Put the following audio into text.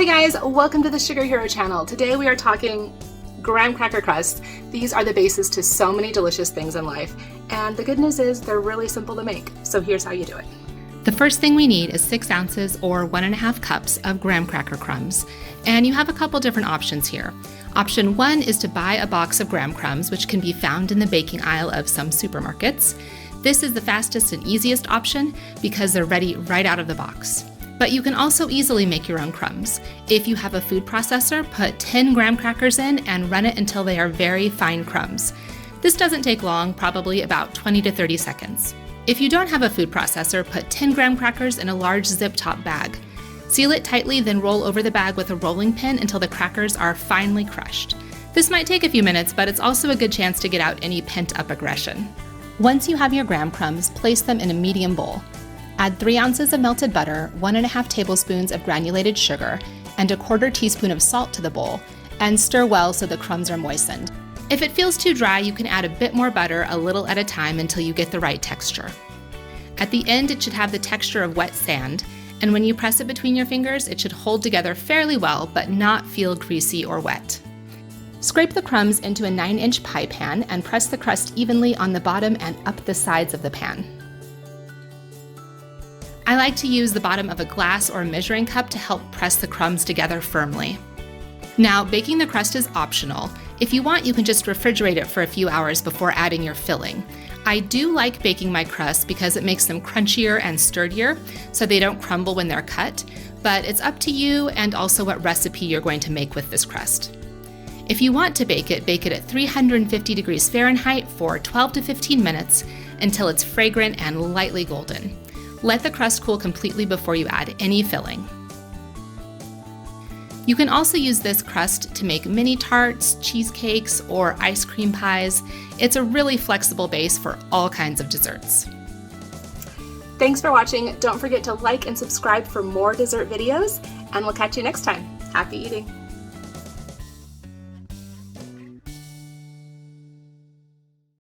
guys, welcome to the Sugar Hero channel. Today we are talking Graham Cracker Crust. These are the basis to so many delicious things in life, and the good news is they're really simple to make. So here's how you do it. The first thing we need is 6 ounces or 1.5 cups of graham cracker crumbs, and you have a couple different options here. Option 1 is to buy a box of graham crumbs, which can be found in the baking aisle of some supermarkets. This is the fastest and easiest option because they're ready right out of the box. But you can also easily make your own crumbs. If you have a food processor, put 10 graham crackers in and run it until they are very fine crumbs. This doesn't take long, probably about 20 to 30 seconds. If you don't have a food processor, put 10 graham crackers in a large zip-top bag. Seal it tightly, then roll over the bag with a rolling pin until the crackers are finely crushed. This might take a few minutes, but it's also a good chance to get out any pent-up aggression. Once you have your graham crumbs, place them in a medium bowl. Add 3 ounces of melted butter, 1.5 tablespoons of granulated sugar, and a 1/4 teaspoon of salt to the bowl, and stir well so the crumbs are moistened. If it feels too dry, you can add a bit more butter a little at a time until you get the right texture. At the end, it should have the texture of wet sand, and when you press it between your fingers, it should hold together fairly well, but not feel greasy or wet. Scrape the crumbs into a 9-inch pie pan and press the crust evenly on the bottom and up the sides of the pan. I like to use the bottom of a glass or measuring cup to help press the crumbs together firmly. Now, baking the crust is optional. If you want, you can just refrigerate it for a few hours before adding your filling. I do like baking my crusts because it makes them crunchier and sturdier, so they don't crumble when they're cut, but it's up to you and also what recipe you're going to make with this crust. If you want to bake it at 350 degrees Fahrenheit for 12 to 15 minutes until it's fragrant and lightly golden. Let the crust cool completely before you add any filling. You can also use this crust to make mini tarts, cheesecakes, or ice cream pies. It's a really flexible base for all kinds of desserts. Thanks for watching. Don't forget to like and subscribe for more dessert videos, and we'll catch you next time. Happy eating!